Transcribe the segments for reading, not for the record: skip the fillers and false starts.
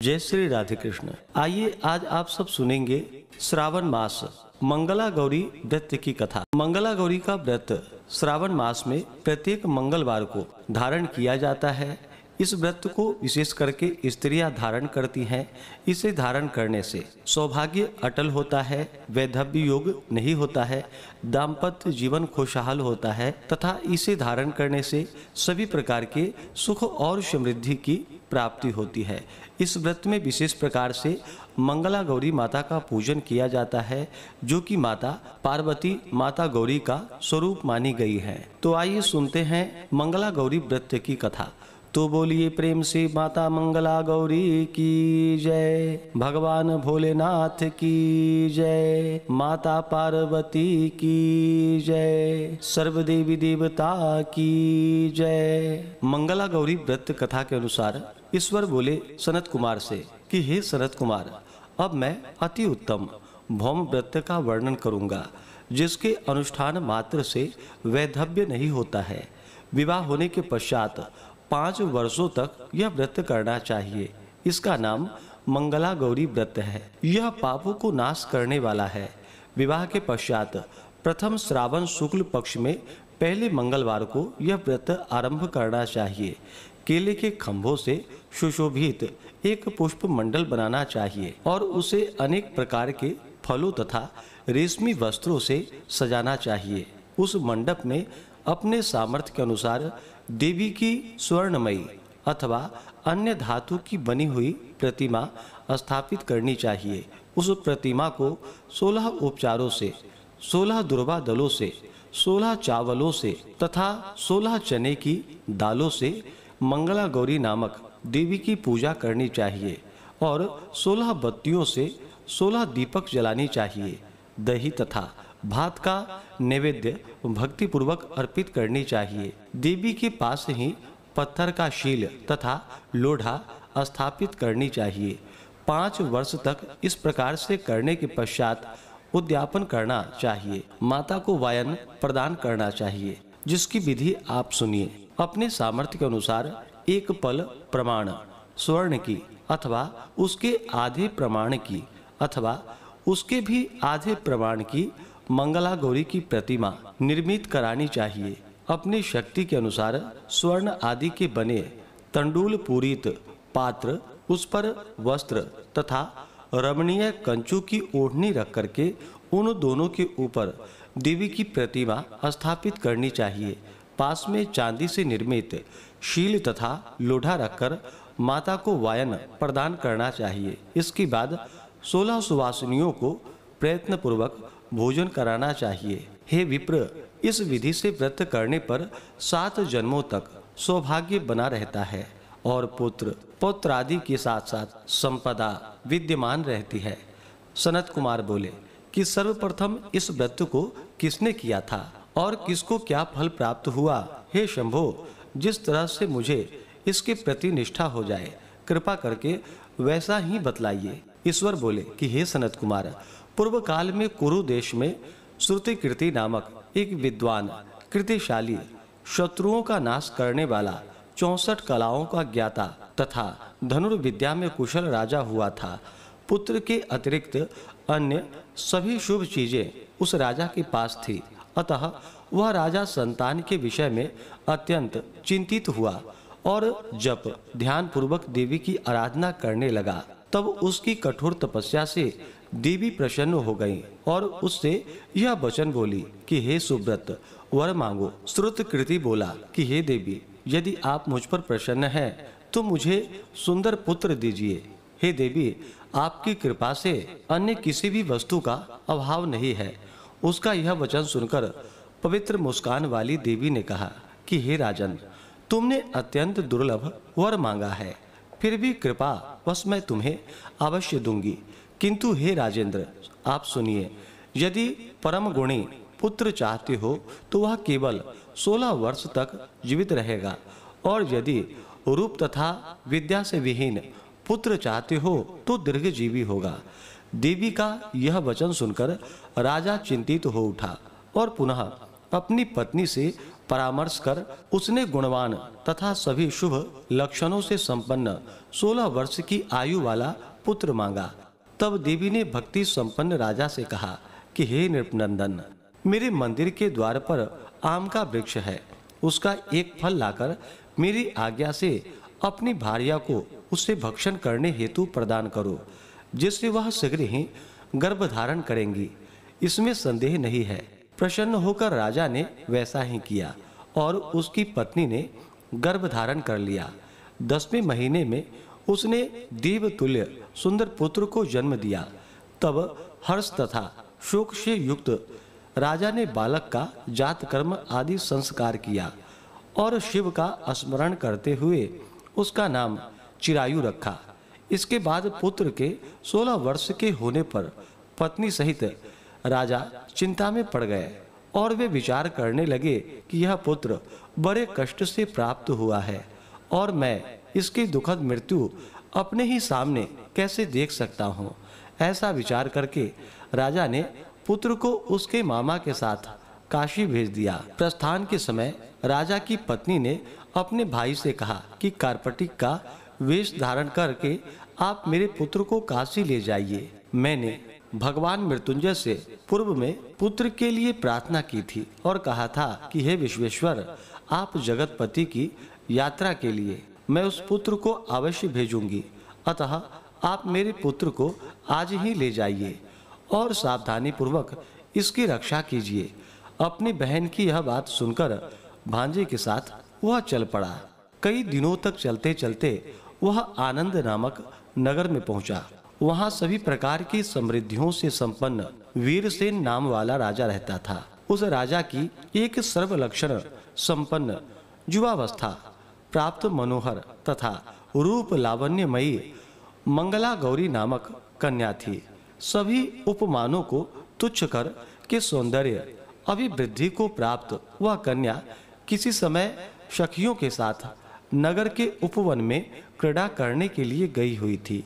जय श्री राधे कृष्ण। आइए आज आप सब सुनेंगे श्रावण मास मंगला गौरी व्रत की कथा। मंगला गौरी का व्रत श्रावण मास में प्रत्येक मंगलवार को धारण किया जाता है। इस व्रत को विशेष करके स्त्रियां धारण करती हैं। इसे धारण करने से सौभाग्य अटल होता है, वैधव्य योग नहीं होता है, दाम्पत्य जीवन खुशहाल होता है तथा इसे धारण करने से सभी प्रकार के सुख और समृद्धि की प्राप्ति होती है। इस व्रत में विशेष प्रकार से मंगला गौरी माता का पूजन किया जाता है, जो कि माता पार्वती माता गौरी का स्वरूप मानी गई है। तो आइए सुनते हैं मंगला गौरी व्रत की कथा। तो बोलिए प्रेम से माता मंगला गौरी की जय, भगवान भोलेनाथ की जय, माता पार्वती की जय, सर्व देवी देवता की जय। मंगला गौरी व्रत कथा के अनुसार ईश्वर बोले सनत कुमार से कि हे सनत कुमार, अब मैं अति उत्तम भौम व्रत का वर्णन करूंगा, जिसके अनुष्ठान मात्र से वैधव्य नहीं होता है। विवाह होने के पश्चात 5 वर्षों तक यह व्रत करना चाहिए। इसका नाम मंगला गौरी व्रत है। यह पापों को नाश करने वाला है। विवाह के पश्चात प्रथम श्रावण शुक्ल पक्ष में पहले मंगलवार को यह व्रत आरंभ करना चाहिए। केले के खंभों से सुशोभित एक पुष्प मंडल बनाना चाहिए और उसे अनेक प्रकार के फलों तथा रेशमी वस्त्रों से सजाना चाहिए। उस मंडप में अपने सामर्थ्य के अनुसार देवी की स्वर्णमयी अथवा अन्य धातु की बनी हुई प्रतिमा स्थापित करनी चाहिए। उस प्रतिमा को 16 उपचारों से, 16 दुर्वा दलों से, 16 चावलों से तथा 16 चने की दालों से मंगला गौरी नामक देवी की पूजा करनी चाहिए और 16 बत्तियों से 16 दीपक जलानी चाहिए। दही तथा भात का नैवेद्य भक्ति पूर्वक अर्पित करनी चाहिए। देवी के पास ही पत्थर का शील तथा लोढ़ा स्थापित करनी चाहिए। 5 वर्ष तक इस प्रकार से करने के पश्चात उद्यापन करना चाहिए। माता को वायन प्रदान करना चाहिए, जिसकी विधि आप सुनिए। अपने सामर्थ्य के अनुसार एक पल प्रमाण स्वर्ण की अथवा उसके आधे प्रमाण की अथवा उसके भी आधे प्रमाण की मंगला गौरी की प्रतिमा निर्मित करानी चाहिए। अपनी शक्ति के अनुसार स्वर्ण आदि के बने तंडूल पूरित पात्र, उस पर वस्त्र तथा रमणीय कंचू की ओढ़नी रख करके उन दोनों के ऊपर देवी की प्रतिमा स्थापित करनी चाहिए। पास में चांदी से निर्मित शील तथा लोढ़ा रखकर माता को वायन प्रदान करना चाहिए। इसके बाद 16 सुवासिनियों को प्रयत्न पूर्वक भोजन कराना चाहिए। हे विप्र, इस विधि से व्रत करने पर 7 जन्मों तक सौभाग्य बना रहता है और पुत्र पौत्र आदि के साथ साथ संपदा विद्यमान रहती है। सनत कुमार बोले कि सर्वप्रथम इस व्रत को किसने किया था और किसको क्या फल प्राप्त हुआ? हे शंभो, जिस तरह से मुझे इसके प्रति निष्ठा हो जाए, कृपा करके वैसा ही बतलाइए। ईश्वर बोले कि हे सनत कुमार, पूर्व काल में कुरु देश में श्रुतिकीर्ति नामक एक विद्वान, कृतिशाली, शत्रुओं का नाश करने वाला, 64 कलाओं का ज्ञाता तथा धनुर्विद्या में कुशल राजा हुआ था। पुत्र के अतिरिक्त अन्य सभी शुभ चीजें उस राजा के पास थी। अतः वह राजा संतान के विषय में अत्यंत चिंतित हुआ और जब ध्यान पूर्वक देवी की आराधना करने लगा, तब उसकी कठोर तपस्या से देवी प्रसन्न हो गई और उससे यह वचन बोली कि हे सुव्रत, वर मांगो। श्रुतकीर्ति बोला कि हे देवी, यदि आप मुझ पर प्रसन्न हैं तो मुझे सुंदर पुत्र दीजिए। हे देवी, आपकी कृपा से अन्य किसी भी वस्तु का अभाव नहीं है। उसका यह वचन सुनकर पवित्र मुस्कान वाली देवी ने कहा कि हे राजन, तुमने अत्यंत दुर्लभ वर मांगा है, फिर भी कृपा बस मैं तुम्हें अवश्य दूंगी। किंतु हे राजेंद्र, आप सुनिए, यदि परम गुणी पुत्र चाहते हो तो वह केवल 16 वर्ष तक जीवित रहेगा, और यदि रूप तथा विद्या से विहीन पुत्र चाहते हो तो दीर्घजीवी होगा। देवी का यह वचन सुनकर राजा चिंतित हो उठा और पुनः अपनी पत्नी से परामर्श कर उसने गुणवान तथा सभी शुभ लक्षणों से संपन्न 16 वर्ष की आयु वाला पुत्र मांगा। तब देवी ने भक्ति संपन्न राजा से कहा कि हे नृपनंदन, मेरे मंदिर के द्वार पर आम का वृक्ष है, उसका एक फल लाकर मेरी आज्ञा से अपनी भार्या को उससे भक्षण करने हेतु प्रदान करो, जिससे वह शीघ्र ही गर्भ धारण करेंगी, इसमें संदेह नहीं है। प्रसन्न होकर राजा ने वैसा ही किया और उसकी पत्नी ने गर्भ धारण कर लिया। 10वें महीने में उसने देवतुल्य सुंदर पुत्र को जन्म दिया। तब हर्ष तथा शोक से युक्त राजा ने बालक का जात कर्म आदि संस्कार किया और शिव का स्मरण करते हुए उसका नाम चिरायु रखा। इसके बाद पुत्र के 16 वर्ष के होने पर पत्नी सहित राजा चिंता में पड़ गए और वे विचार करने लगे कि यह पुत्र बड़े कष्ट से प्राप्त हुआ है और मैं इसकी दुखद मृत्यु अपने ही सामने कैसे देख सकता हूँ। ऐसा विचार करके राजा ने पुत्र को उसके मामा के साथ काशी भेज दिया। प्रस्थान के समय राजा की पत्नी ने अपने भाई से कहा कि कार्पटिक का वेश धारण करके आप मेरे पुत्र को काशी ले जाइए। मैंने भगवान मृत्युंजय से पूर्व में पुत्र के लिए प्रार्थना की थी और कहा था कि हे विश्वेश्वर, आप जगतपति की यात्रा के लिए मैं उस पुत्र को अवश्य भेजूंगी, अतः आप मेरे पुत्र को आज ही ले जाइए और सावधानी पूर्वक इसकी रक्षा कीजिए। अपनी बहन की यह बात सुनकर भांजे के साथ वह चल पड़ा। कई दिनों तक चलते चलते वह आनंद नामक नगर में पहुंचा। वहां सभी प्रकार की समृद्धियों से संपन्न वीरसेन नाम वाला राजा रहता था। उस राजा की एक सर्वलक्षण संपन्न युवावस्था प्राप्त मनोहर तथा रूप लावण्यमयी मंगला गौरी नामक कन्या थी। सभी उपमानों को तुच्छ कर के सौंदर्य अभिवृद्धि को प्राप्त वह कन्या किसी समय सखियों के साथ नगर के उपवन में क्रीड़ा करने के लिए गई हुई थी।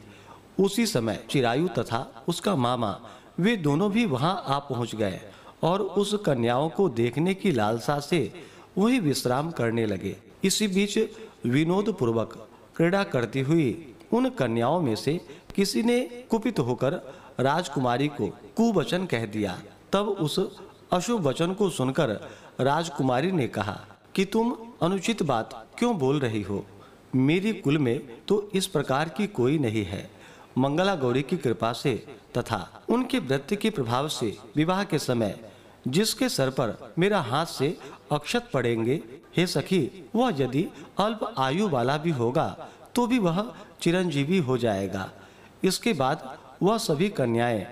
उसी समय चिरायु तथा उसका मामा वे दोनों भी वहां आ पहुंच गए और उस कन्याओं को देखने की लालसा से वही विश्राम करने लगे। इसी बीच विनोद पूर्वक क्रीड़ा करती हुई उन कन्याओं में से किसी ने कुपित होकर राजकुमारी को कुवचन कह दिया। तब उस अशुभ वचन को सुनकर राजकुमारी ने कहा कि तुम अनुचित बात क्यों बोल रही हो? मेरी कुल में तो इस प्रकार की कोई नहीं है। मंगला गौरी की कृपा से तथा उनके व्रत के प्रभाव से विवाह के समय जिसके सर पर मेरा हाथ से अक्षत पड़ेंगे, हे सखी, वह यदि अल्प आयु वाला भी होगा तो भी वह चिरंजीवी हो जाएगा। इसके बाद वह सभी कन्याएं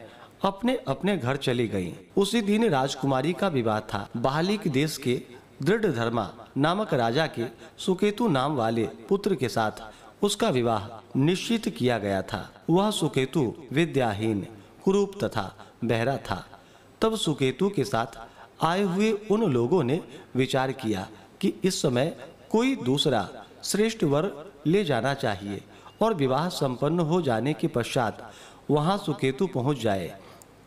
अपने अपने घर चली गईं। उसी दिन राजकुमारी का विवाह था। बालिक देश के दृढ़ धर्मा नामक राजा के सुकेतु नाम वाले पुत्र के साथ उसका विवाह निश्चित किया गया था। वह सुकेतु विद्याहीन, कुरूप तथा बहरा था। तब सुकेतु के साथ आए हुए उन लोगों ने विचार किया कि इस समय कोई दूसरा श्रेष्ठ वर ले जाना चाहिए और विवाह संपन्न हो जाने के पश्चात वहां सुकेतु पहुंच जाए।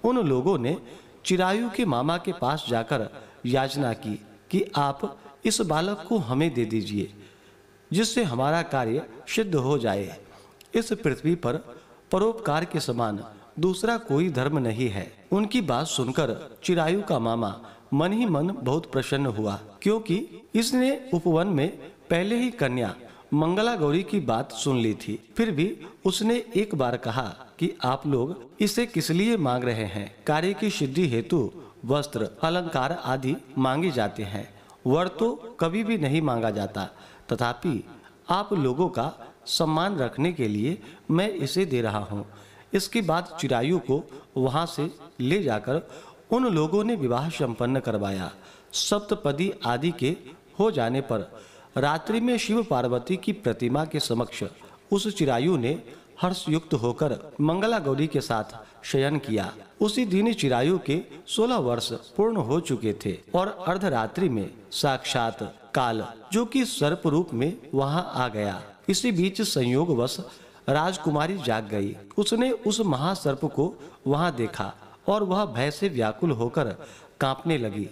उन लोगों ने चिरायु के मामा के पास जाकर याचना की कि आप इस बालक को हमें दे दीजिए, जिससे हमारा कार्य सिद्ध हो जाए। इस पृथ्वी पर परोपकार के समान दूसरा कोई धर्म नहीं है। उनकी बात सुनकर चिरायु का मामा मन ही मन बहुत प्रसन्न हुआ, क्योंकि इसने उपवन में पहले ही कन्या मंगला गौरी की बात सुन ली थी। फिर भी उसने एक बार कहा कि आप लोग इसे किस लिए मांग रहे हैं? कार्य की सिद्धि हेतु वस्त्र, अलंकार आदि मांगे जाते हैं, वर तो कभी भी नहीं मांगा जाता। तथापि आप लोगों का सम्मान रखने के लिए मैं इसे दे रहा हूँ। इसके बाद चिरायु को वहां से ले जाकर उन लोगों ने विवाह संपन्न करवाया। सप्तपदी आदि के हो जाने पर रात्रि में शिव पार्वती की प्रतिमा के समक्ष उस चिरायु ने हर्षयुक्त होकर मंगला गौरी के साथ शयन किया। उसी दिन चिरायु के 16 वर्ष पूर्ण हो चुके थे और अर्धरात्रि में साक्षात काल, जो कि सर्प रूप में वहां आ गया। इसी बीच संयोगवश राजकुमारी जाग गई। उसने उस महासर्प को वहां देखा और वह भय से व्याकुल होकर कांपने लगी।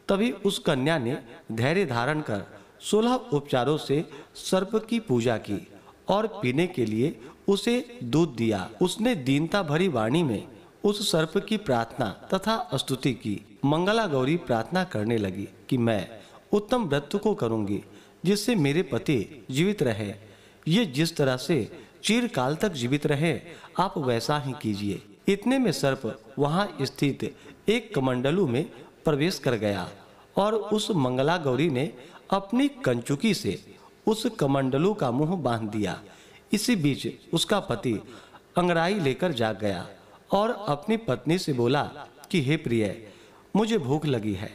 तभी उस कन्या ने धैर्य धारण कर 16 उपचारों से सर्प की पूजा की और पीने के लिए उसे दूध दिया। उसने दीनता भरी वाणी में उस सर्प की प्रार्थना तथा स्तुति की। मंगला गौरी प्रार्थना करने लगी कि मैं उत्तम व्रत को करूंगी जिससे मेरे पति जीवित रहे। ये जिस तरह से चिरकाल तक जीवित रहे आप वैसा ही कीजिए। इतने में सर्प वहां स्थित एक कमंडलू में प्रवेश कर गया और उस मंगला गौरी ने अपनी कंचुकी से उस कमंडलू का मुंह बांध दिया। इसी बीच उसका पति अंगड़ाई लेकर जाग गया और अपनी पत्नी से बोला कि हे प्रिय, मुझे भूख लगी है।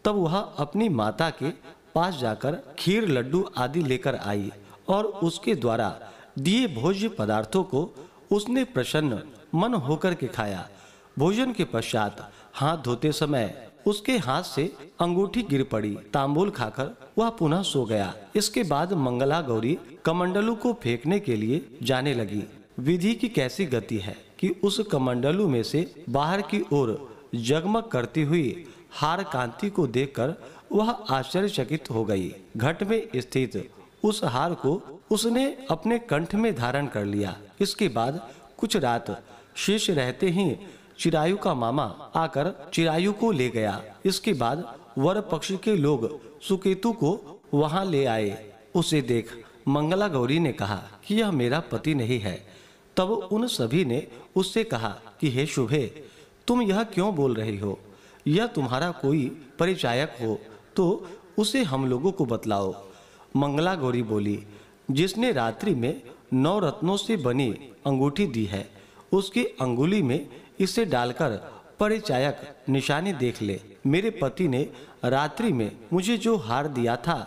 तब वह अपनी माता के पास जाकर खीर लड्डू आदि लेकर आई और उसके द्वारा दिए भोज्य पदार्थों को उसने प्रसन्न मन होकर के खाया। भोजन के पश्चात हाथ धोते समय उसके हाथ से अंगूठी गिर पड़ी। तांबूल खाकर वह पुनः सो गया। इसके बाद मंगला गौरी कमंडलू को फेंकने के लिए जाने लगी। विधि की कैसी गति है कि उस कमंडलू में से बाहर की ओर जगमग करती हुई हार कांति को देखकर वह आश्चर्यचकित हो गई। घट में स्थित उस हार को उसने अपने कंठ में धारण कर लिया। इसके बाद कुछ रात शेष रहते ही चिरायु का मामा आकर चिरायु को ले गया। इसके बाद वर पक्ष के लोग सुकेतु को वहां ले आए। उसे देख मंगला गौरी ने कहा कि यह मेरा पति नहीं है। तब उन सभी ने उससे कहा कि हे शुभे, तुम यह क्यों बोल रही हो? यह तुम्हारा कोई परिचायक हो तो उसे हम लोगों को बतलाओ। मंगला गौरी बोली, जिसने रात्रि में 9 रत्नों से बनी अंगूठी दी है उसकी अंगुली में इसे डालकर परिचायक निशानी देख ले। मेरे पति ने रात्रि में मुझे जो हार दिया था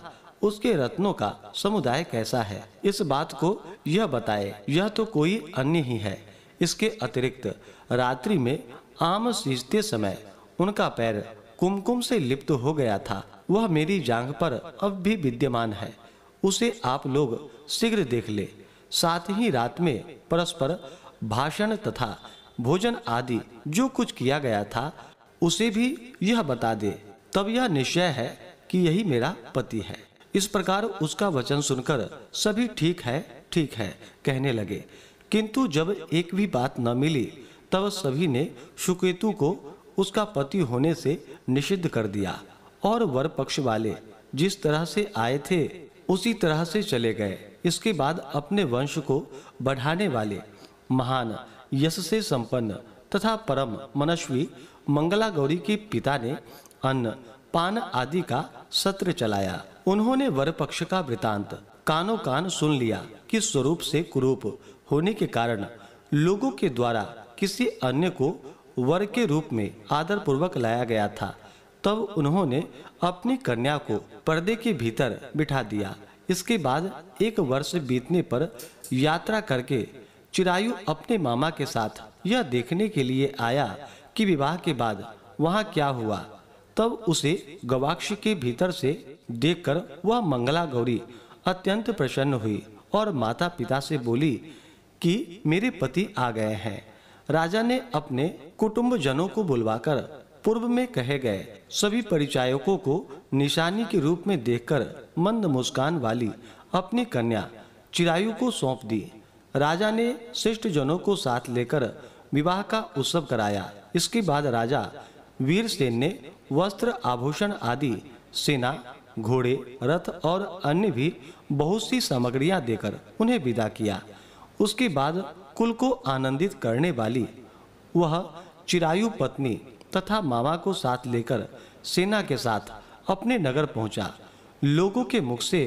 उसके रत्नों का समुदाय कैसा है, इस बात को यह बताए। यह तो कोई अन्य ही है। इसके अतिरिक्त रात्रि में आम सींचते समय उनका पैर कुमकुम से लिप्त हो गया था। वह मेरी जांघ पर अब भी विद्यमान है। उसे आप लोग शीघ्र देख ले। साथ ही रात में परस्पर भाषण तथा भोजन आदि जो कुछ किया गया था उसे भी यह बता दे। तब यह निश्चय है कि यही मेरा पति है। इस प्रकार उसका वचन सुनकर सभी ठीक है कहने लगे। किंतु जब एक भी न मिली तब सभी ने सुकेतु को उसका पति होने से निषिद्ध कर दिया और वर पक्ष वाले जिस तरह से आए थे उसी तरह से चले गए। इसके बाद अपने वंश को बढ़ाने वाले महान यश से संपन्न तथा परम मनस्वी मंगला गौरी के पिता ने अन्न पान आदि का सत्र चलाया। उन्होंने वर पक्ष का वृतांत कानों कान सुन लिया कि स्वरूप से कुरूप होने के कारण लोगों के द्वारा किसी अन्य को वर के रूप में आदर पूर्वक लाया गया था। तब उन्होंने अपनी कन्या को पर्दे के भीतर बिठा दिया। इसके बाद 1 वर्ष बीतने पर यात्रा करके चिरायु अपने मामा के साथ यह देखने के लिए आया कि विवाह के बाद वहां क्या हुआ। तब उसे गवाक्ष के भीतर से देखकर वह मंगला गौरी अत्यंत प्रसन्न हुई और माता पिता से बोली कि मेरे पति आ गए हैं। राजा ने अपने कुटुंब जनों को बुलवाकर पूर्व में कहे गए सभी परिचायकों को निशानी के रूप में देखकर मंद मुस्कान वाली अपनी कन्या चिरायु को सौंप दी। राजा ने श्रेष्ठ जनों को साथ लेकर विवाह का उत्सव कराया। इसके बाद राजा वीरसेन ने वस्त्र आभूषण आदि सेना घोड़े रथ और अन्य भी बहुत सी सामग्रियां देकर उन्हें विदा किया। उसके बाद कुल को आनंदित करने वाली वह चिरायु पत्नी तथा मामा को साथ लेकर सेना के साथ अपने नगर पहुंचा। लोगों के मुख से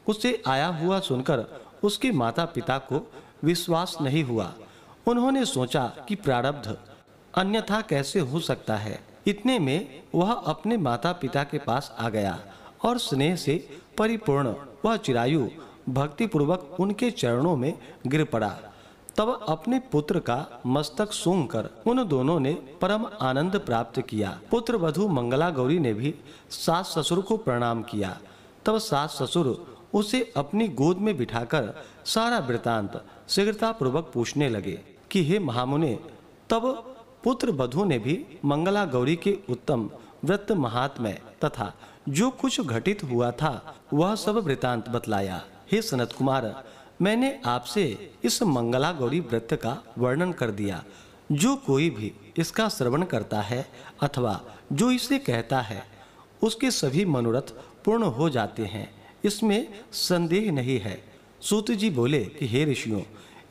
उसे आया हुआ सुनकर उसके माता पिता को विश्वास नहीं हुआ। उन्होंने सोचा कि प्रारब्ध अन्यथा कैसे हो सकता है। इतने में वह अपने माता पिता के पास आ गया और स्नेह से परिपूर्ण वह चिरायु भक्ति पूर्वक उनके चरणों में गिर पड़ा। तब अपने पुत्र का मस्तक सूंघकर उन दोनों ने परम आनंद प्राप्त किया। पुत्र वधू मंगला गौरी ने भी सास ससुर को प्रणाम किया। तब सास ससुर उसे अपनी गोद में बिठाकर सारा वृतांत शीघ्रता पूर्वक पूछने लगे कि हे महामुने। तब पुत्र वधू ने भी मंगला गौरी के उत्तम व्रत महात्म्य तथा जो कुछ घटित हुआ था वह सब वृतांत बतलाया। हे सनत कुमार, मैंने आपसे इस मंगला गौरी व्रत का वर्णन कर दिया। जो कोई भी इसका श्रवण करता है अथवा जो इसे कहता है उसके सभी मनोरथ पूर्ण हो जाते हैं, इसमें संदेह नहीं है। सूत जी बोले कि हे ऋषियों,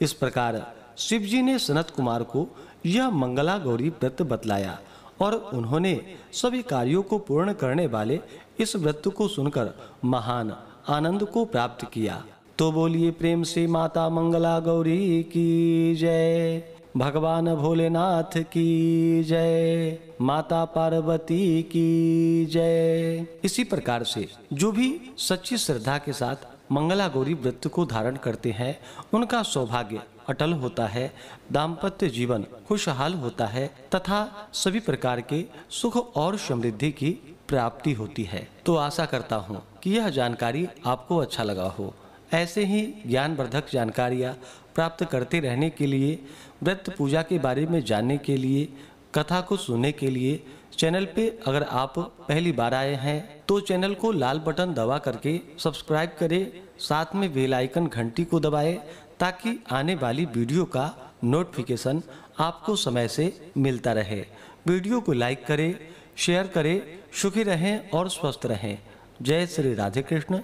इस प्रकार शिव जी ने सनत कुमार को यह मंगला गौरी व्रत बतलाया और उन्होंने सभी कार्यों को पूर्ण करने वाले इस व्रत को सुनकर महान आनंद को प्राप्त किया। तो बोलिए प्रेम से माता मंगला गौरी की जय, भगवान भोलेनाथ की जय, माता पार्वती की जय। इसी प्रकार से जो भी सच्ची श्रद्धा के साथ मंगला गौरी व्रत को धारण करते हैं उनका सौभाग्य अटल होता है, दाम्पत्य जीवन खुशहाल होता है तथा सभी प्रकार के सुख और समृद्धि की प्राप्ति होती है। तो आशा करता हूँ कि यह जानकारी आपको अच्छा लगा हो। ऐसे ही ज्ञानवर्धक जानकारियाँ प्राप्त करते रहने के लिए, व्रत पूजा के बारे में जानने के लिए, कथा को सुनने के लिए चैनल पे अगर आप पहली बार आए हैं तो चैनल को लाल बटन दबा करके सब्सक्राइब करें, साथ में बेल आइकन घंटी को दबाएं ताकि आने वाली वीडियो का नोटिफिकेशन आपको समय से मिलता रहे। वीडियो को लाइक करें, शेयर करें। सुखी रहें और स्वस्थ रहें। जय श्री राधे कृष्ण।